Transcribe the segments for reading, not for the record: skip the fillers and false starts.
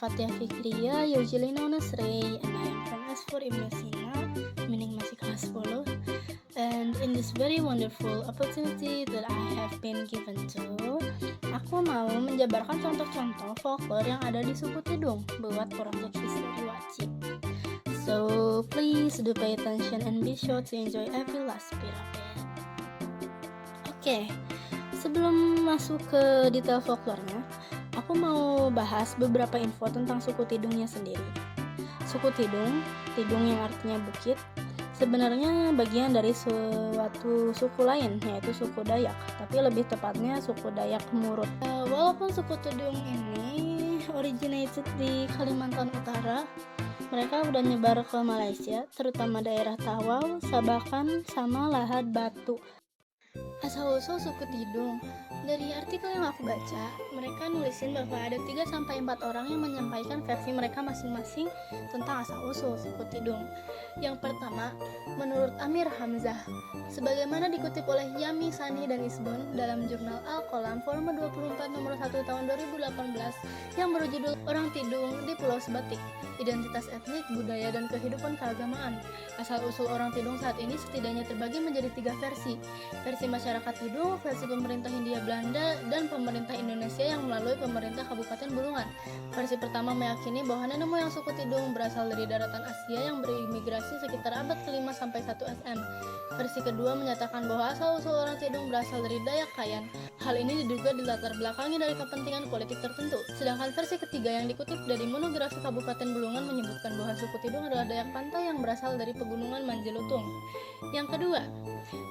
Fatia Fikriya, usually known as Ray, and I am from S4 Ibnu Sina, meaning masih kelas 10. And in this very wonderful opportunity that I have been given to, aku mau menjabarkan contoh-contoh folklore yang ada di suku Tidung buat project history wajib. So please do pay attention and be sure to enjoy every last bit of it. Oke, sebelum masuk ke detail folklore-nya, aku mau bahas beberapa info tentang suku Tidungnya sendiri. Suku Tidung, Tidung yang artinya bukit, sebenarnya bagian dari suatu suku lain, yaitu suku Dayak, tapi lebih tepatnya suku Dayak Murut. Walaupun suku Tidung ini originated di Kalimantan Utara, mereka udah nyebar ke Malaysia, terutama daerah Tawau, Sabakan, sama Lahad Batu. Asal-usul suku Tidung, dari artikel yang aku baca, mereka nulisin bahwa ada 3-4 orang yang menyampaikan versi mereka masing-masing tentang asal-usul suku Tidung. Yang pertama, menurut Amir Hamzah, sebagaimana dikutip oleh Yami, Sani, dan Isbon dalam jurnal Al-Qalam volume 24 nomor 1 tahun 2018 yang berjudul Orang Tidung di Pulau Sebatik, Identitas Etnik, Budaya, dan Kehidupan Keagamaan. Asal-usul orang Tidung saat ini setidaknya terbagi menjadi 3 versi. Versi masyarakat Tidung, versi pemerintah Hindia Belanda, dan pemerintah Indonesia yang melalui pemerintah Kabupaten Bulungan. Versi pertama meyakini bahwa nenek moyang suku Tidung berasal dari daratan Asia yang berimigrasi sekitar abad ke-5 sampai 1 SM. Versi kedua menyatakan bahwa asal-usul orang Tidung berasal dari Dayak Kayan. Hal ini diduga dilatar belakangi dari kepentingan politik tertentu. Sedangkan versi ketiga yang dikutip dari monografi Kabupaten Bulungan menyebutkan bahwa suku Tidung adalah Dayak Pantai yang berasal dari pegunungan Manjelutung. Yang kedua,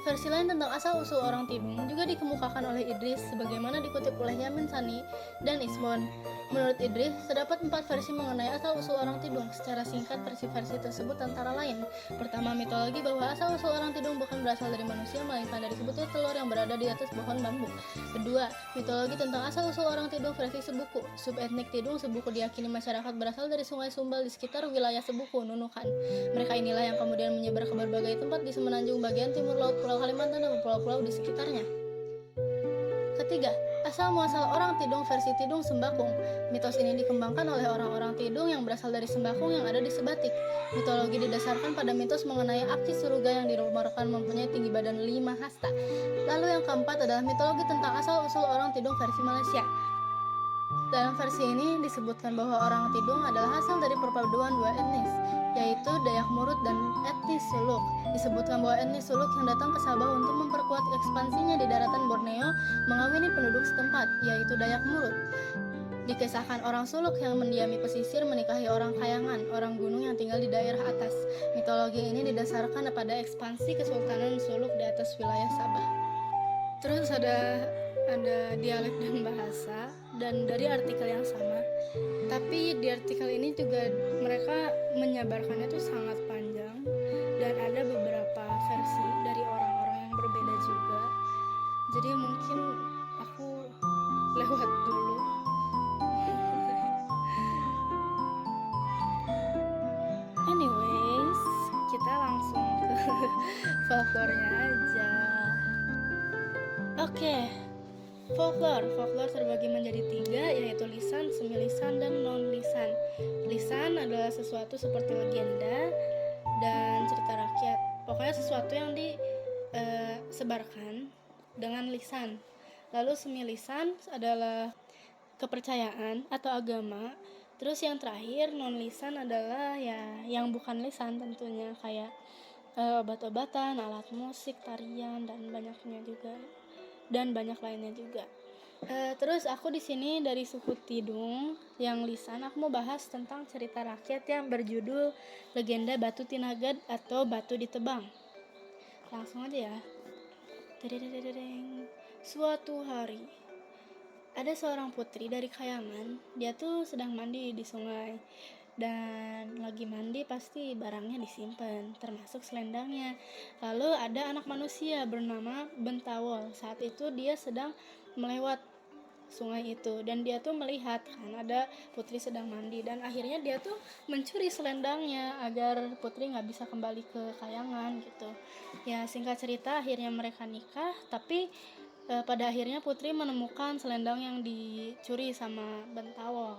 versi lain tentang asal-usul orang Tidung juga dikemukakan oleh Idris sebagaimana dikutip oleh Yamin, Sani, dan Isbon. Menurut Idris, terdapat 4 versi mengenai asal-usul orang Tidung. Secara singkat, versi-versi tersebut antara lain: pertama, mitologi bahwa asal-usul orang Tidung bukan berasal dari manusia, melainkan dari sebutnya telur yang berada di atas pohon bambu. Kedua, mitologi tentang asal-usul orang Tidung versi Sebuku. Subetnik Tidung Sebuku diyakini masyarakat berasal dari Sungai Sumbal di sekitar wilayah Sebuku, Nunukan. Mereka inilah yang kemudian menyebar ke berbagai tempat di semenanjung bagian timur laut Pulau Kalimantan dan pulau-pulau di sekitarnya. Ketiga, asal-muasal orang Tidung versi Tidung Sembakung. Mitos ini dikembangkan oleh orang-orang Tidung yang berasal dari Sembakung yang ada di Sebatik. Mitologi didasarkan pada mitos mengenai Aki Suruga yang dirumorekan mempunyai tinggi badan 5 hasta. Lalu yang keempat adalah mitologi tentang asal-usul orang Tidung versi Malaysia. Dalam versi ini disebutkan bahwa orang Tidung adalah hasil dari perpaduan 2 etnis, yaitu Dayak Murut dan etnis Suluk. Disebutkan bahwa etnis Suluk yang datang ke Sabah untuk memperkuat ekspansinya di daratan Borneo mengawini penduduk setempat, yaitu Dayak Murut. Dikisahkan orang Suluk yang mendiami pesisir menikahi orang Kayangan, orang gunung yang tinggal di daerah atas. Mitologi ini didasarkan pada ekspansi Kesultanan Suluk di atas wilayah Sabah. Terus ada dialek dan bahasa, dan dari artikel yang sama. Tapi di artikel ini juga mereka menyabarkannya tuh sangat panjang, dan ada beberapa versi dari orang-orang yang berbeda juga. Jadi mungkin aku lewat dulu. Anyways, kita langsung ke folklore-nya aja. Oke. Folklore terbagi menjadi 3, yaitu lisan, semilisan, dan non-lisan. Lisan adalah sesuatu seperti legenda dan cerita rakyat. Pokoknya sesuatu yang disebarkan dengan lisan. Lalu semilisan adalah kepercayaan atau agama. Terus yang terakhir non-lisan adalah ya yang bukan lisan tentunya, kayak obat-obatan, alat musik, tarian, dan banyak lainnya juga. Terus aku di sini dari suku Tidung yang lisan, aku mau bahas tentang cerita rakyat yang berjudul Legenda Batu Tinagad atau Batu Ditebang. Langsung aja ya. Suatu hari ada seorang putri dari Kayangan. Dia tuh sedang mandi di sungai, dan lagi mandi pasti barangnya disimpan, termasuk selendangnya. Lalu ada anak manusia bernama Bentawol. Saat itu dia sedang melewat sungai itu, dan dia tuh melihat kan ada putri sedang mandi, dan akhirnya dia tuh mencuri selendangnya agar putri nggak bisa kembali ke Kayangan gitu. Ya singkat cerita akhirnya mereka nikah, tapi pada akhirnya putri menemukan selendang yang dicuri sama Bentawol.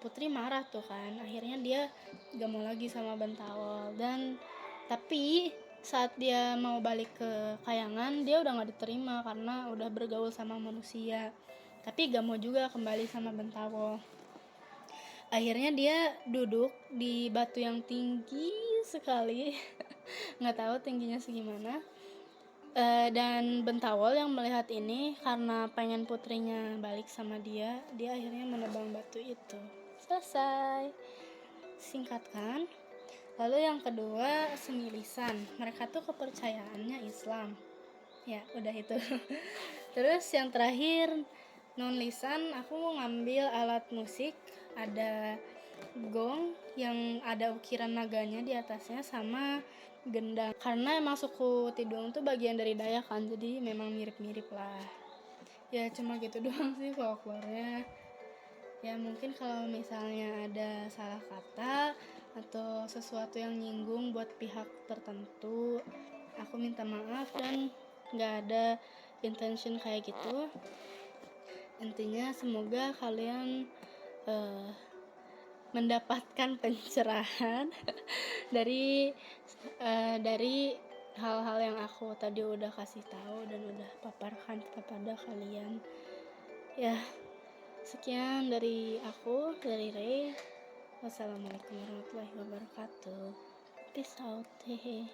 Putri marah tuh kan, akhirnya dia gak mau lagi sama Bentawol. Dan tapi saat dia mau balik ke Kayangan, dia udah gak diterima karena udah bergaul sama manusia, tapi gak mau juga kembali sama Bentawol. Akhirnya dia duduk di batu yang tinggi sekali nggak tahu tingginya segimana. Dan Bentawol yang melihat ini, karena pengen putrinya balik sama dia akhirnya menebang batu itu. Selesai. Singkat kan? Lalu yang kedua, seni lisan. Mereka tuh kepercayaannya Islam. Ya, udah itu. Terus yang terakhir, non lisan, aku mau ngambil alat musik. Ada gong yang ada ukiran naganya di atasnya sama gendang. Karena emang suku Tidung tuh bagian dari Dayak kan, jadi memang mirip-mirip lah. Ya cuma gitu doang sih folklore-nya. Ya mungkin kalau misalnya ada salah kata atau sesuatu yang nyinggung buat pihak tertentu, aku minta maaf dan gak ada intention kayak gitu. Intinya semoga kalian mendapatkan pencerahan dari hal-hal yang aku tadi udah kasih tahu dan udah paparkan kepada kalian. Ya, sekian dari aku, dari Ray. Wassalamualaikum warahmatullahi wabarakatuh. Peace out. Hehe.